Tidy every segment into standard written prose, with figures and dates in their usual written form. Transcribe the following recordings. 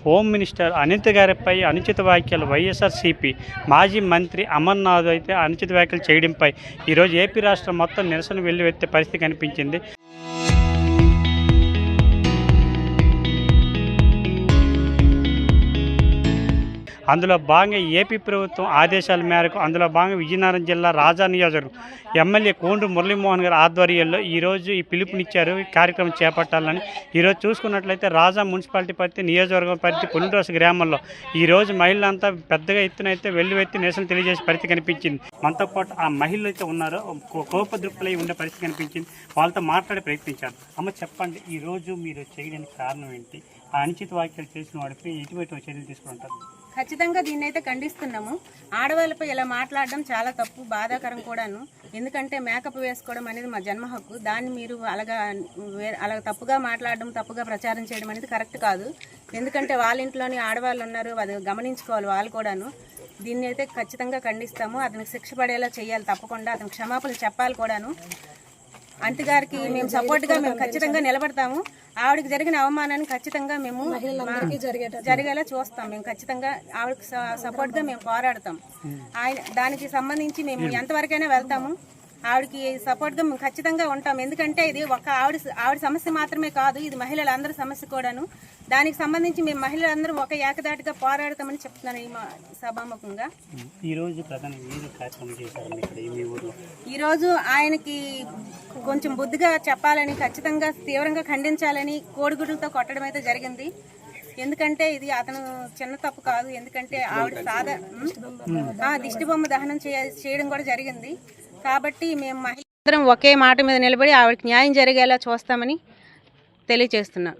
Home minister Anitha గారిపై అనుచిత వ్యాఖ్యలు వైఎస్ఆర్సీపీ మాజీ మంత్రి అమర్నాథ్ అయితే అనుచిత వ్యాఖ్యలు చేయడంపై ఈరోజు ఏపీ రాష్ట్రం మొత్తం నిరసన వెల్లువెత్తే పరిస్థితి కనిపించింది. అందులో భాగంగా ఏపీ ప్రభుత్వం ఆదేశాల మేరకు అందులో భాగంగా విజయనగరం జిల్లా రాజా నియోజకవర్గం ఎమ్మెల్యే కోండ్రు మురళీమోహన్ గారి ఆధ్వర్యంలో ఈరోజు ఈ పిలుపునిచ్చారు. ఈ కార్యక్రమం చేపట్టాలని ఈరోజు చూసుకున్నట్లయితే రాజా మున్సిపాలిటీ పరిధి నియోజకవర్గం పరిధి పులిరోస గ్రామంలో ఈరోజు మహిళలంతా పెద్దగా ఎత్తున అయితే వెల్లువెత్తి నిరసన తెలియజేసే పరిస్థితి కనిపించింది. మనతో పాటు ఆ మహిళలు అయితే ఉన్నారో కోపదృక్కులై ఉండే పరిస్థితి కనిపించింది. వాళ్ళతో మాట్లాడే ప్రయత్నించారు. అమ్మ చెప్పండి, ఈరోజు మీరు చేయడానికి కారణం ఏంటి? ఆ అనుచిత వ్యాఖ్యలు చేసిన వాడిపై ఎటువంటి చర్యలు తీసుకుంటారు? ఖచ్చితంగా దీన్ని అయితే ఖండిస్తున్నాము. ఆడవాళ్ళపై ఇలా మాట్లాడడం చాలా తప్పు, బాధాకరం కూడాను. ఎందుకంటే మేకప్ వేసుకోవడం అనేది మా జన్మ హక్కు. దాన్ని మీరు అలా తప్పుగా మాట్లాడడం, తప్పుగా ప్రచారం చేయడం అనేది కరెక్ట్ కాదు. ఎందుకంటే వాళ్ళ ఇంట్లోని ఆడవాళ్ళు ఉన్నారు, అది గమనించుకోవాలి వాళ్ళు కూడాను. దీన్ని అయితే ఖచ్చితంగా ఖండిస్తాము. అతనికి శిక్ష పడేలా చేయాలి, తప్పకుండా అతనికి క్షమాపణలు చెప్పాలి కూడాను. అంటి గారికి మేము సపోర్ట్గా మేము ఖచ్చితంగా నిలబడతాము. ఆవిడకి జరిగిన అవమానాన్ని ఖచ్చితంగా మేము జరిగేలా చూస్తాం. మేము ఖచ్చితంగా ఆవిడకి సపోర్ట్గా మేము పోరాడతాం. దానికి సంబంధించి మేము ఎంతవరకైనా వెళ్తాము. ఆవిడకి సపోర్ట్గా మేము ఖచ్చితంగా ఉంటాం. ఎందుకంటే ఇది ఒక ఆవిడ సమస్య మాత్రమే కాదు, ఇది మహిళలందరి సమస్య కూడాను. దానికి సంబంధించి మేము మహిళలందరూ ఒక ఏకదాటిగా పోరాడతామని చెప్తున్నాను ఈ సభాముఖంగా. ఈరోజు ఆయనకి కొంచెం బుద్ధిగా చెప్పాలని, ఖచ్చితంగా తీవ్రంగా ఖండించాలని కోడిగుడ్లతో కొట్టడం అయితే జరిగింది. ఎందుకంటే ఇది అతను చిన్న తప్పు కాదు. ఎందుకంటే ఆవిడ దిష్టిబొమ్మ దహనం చేయడం కూడా జరిగింది. కాబట్టి మేము మహిళలందరం ఒకే మాట మీద నిలబడి ఆవిడకి న్యాయం జరిగేలా చూస్తామని తెలియజేస్తున్నాను.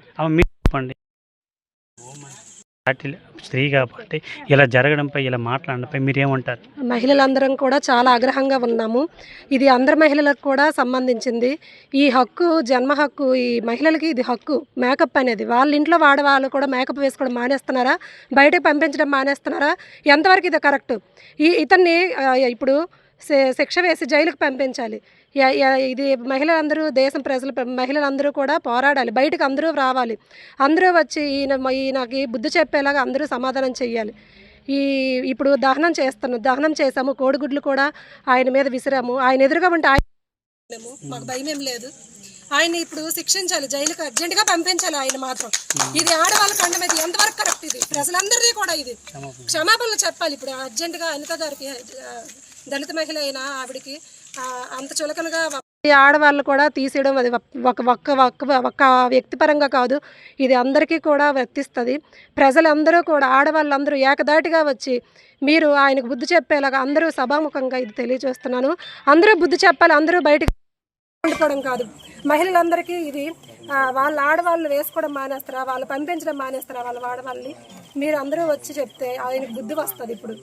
స్త్రీ కాబట్టి ఇలా జరగడంపై, ఇలా మాట్లాడడంపై మీరేమంటారు? మహిళలందరం కూడా చాలా ఆగ్రహంగా ఉన్నాము. ఇది అందరి మహిళలకు కూడా సంబంధించింది. ఈ హక్కు, జన్మ హక్కు, ఈ మహిళలకి ఇది హక్కు. మేకప్ అనేది వాళ్ళ ఇంట్లో వాడవాళ్ళు కూడా మేకప్ వేసుకోవడం మానేస్తున్నారా, బయటకు పంపించడం మానేస్తున్నారా? ఎంతవరకు ఇది కరెక్ట్? ఇతన్ని ఇప్పుడు శిక్ష వేసి జైలుకు పంపించాలి. ఇది మహిళలందరూ, దేశం ప్రజలు, మహిళలందరూ కూడా పోరాడాలి. బయటకు అందరూ రావాలి. అందరూ వచ్చి ఈయనకి బుద్ధి చెప్పేలాగా అందరూ సమాధానం చెయ్యాలి. ఇప్పుడు దహనం చేసాము, కోడిగుడ్లు కూడా ఆయన మీద విసిరాము. ఆయన ఎదురుగా ఉంటే మాకు భయం ఏం లేదు. ఆయన ఇప్పుడు శిక్షించాలి, జైలుకి అర్జెంటుగా పంపించాలి. ఆయన మాత్రం ఇది ఆడవాళ్ళ కండ మీద ఎంతవరకు కరెక్ట్? ఇది ప్రజలందరినీ కూడా ఇది క్షమాపణలు చెప్పాలి. ఇప్పుడు అర్జెంటుగా అనిత గారికి, దళిత మహిళ అయినా ఆవిడికి అంత చులకనగా ఆడవాళ్ళు కూడా తీసేయడం అది ఒక్క వ్యక్తిపరంగా కాదు, ఇది అందరికీ కూడా వర్తిస్తుంది. ప్రజలందరూ కూడా, ఆడవాళ్ళందరూ ఏకదాటిగా వచ్చి మీరు ఆయనకు బుద్ధి చెప్పేలాగా అందరూ సభాముఖంగా ఇది తెలియజేస్తున్నాను. అందరూ బుద్ధి చెప్పాలి, అందరూ బయటకు ఉండిపోవడం కాదు. మహిళలందరికీ ఇది వాళ్ళ ఆడవాళ్ళు వేసుకోవడం మానేస్తారా, వాళ్ళు పంపించడం మానేస్తారా వాళ్ళ ఆడవాళ్ళని? మీరు అందరూ వచ్చి చెప్తే ఆయనకు బుద్ధి వస్తుంది. ఇప్పుడు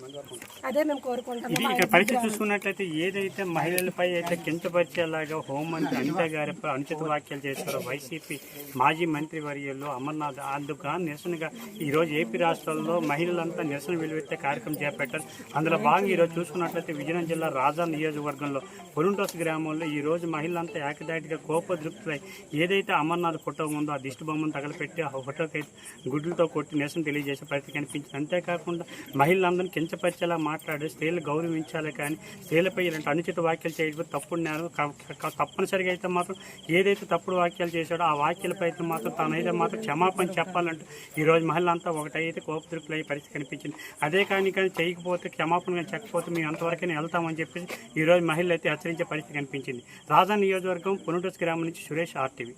అదే మేము కోరుకుంటాం. ఇక్కడ పరిస్థితి చూసుకున్నట్లయితే ఏదైతే మహిళలపై అయితే కించపరిచేలాగా హోంమంత్రి అనిత గారిపై అనుచిత వ్యాఖ్యలు చేశారో వైసీపీ మాజీ మంత్రి వర్యులు అమర్నాథ్, అందుకు నిరసనగా ఈరోజు ఏపీ రాష్ట్రాల్లో మహిళలంతా నిరసన వెలువెత్తే కార్యక్రమం చేపట్టారు. అందులో భాగంగా ఈరోజు చూసుకున్నట్లయితే విజయనగరం జిల్లా రాజా నియోజకవర్గంలో పులిరోస గ్రామంలో ఈరోజు మహిళలంతా ఏకదాటిగా కోపదృప్తులై ఏదైతే అమర్నాథ్ ఫోటో ఉందో ఆ దిష్టి బొమ్మను తగలపెట్టి ఆ ఫోటోకి గుడ్లతో కొట్టి నిరసన తెలియజేసే పరిస్థితి కనిపించింది. అంతేకాకుండా మహిళలందరినీ కించపరిచేలా మాట్లాడి స్త్రీలు గౌరవించాలి, కానీ స్త్రీలపై ఇలాంటి అనుచిత వ్యాఖ్యలు చేయడం తప్పుడు నేరం. తప్పనిసరిగా అయితే మాత్రం ఏదైతే తప్పుడు వ్యాఖ్యలు చేశాడో ఆ వ్యాఖ్యలపై అయితే మాత్రం తనైతే మాత్రం క్షమాపణ చెప్పాలంటూ ఈరోజు మహిళలంతా ఒకటైతే కోపదృక్కులయ్యే పరిస్థితి కనిపించింది. అదే కానీ చేయకపోతే, క్షమాపణగా చెప్పకపోతే మేము అంతవరకైనా వెళ్తామని చెప్పేసి ఈరోజు మహిళలు అయితే హెచ్చరించే పరిస్థితి కనిపించింది. రాజా నియోజకవర్గం పులిరోస గ్రామం నుంచి సురేష్, RTV.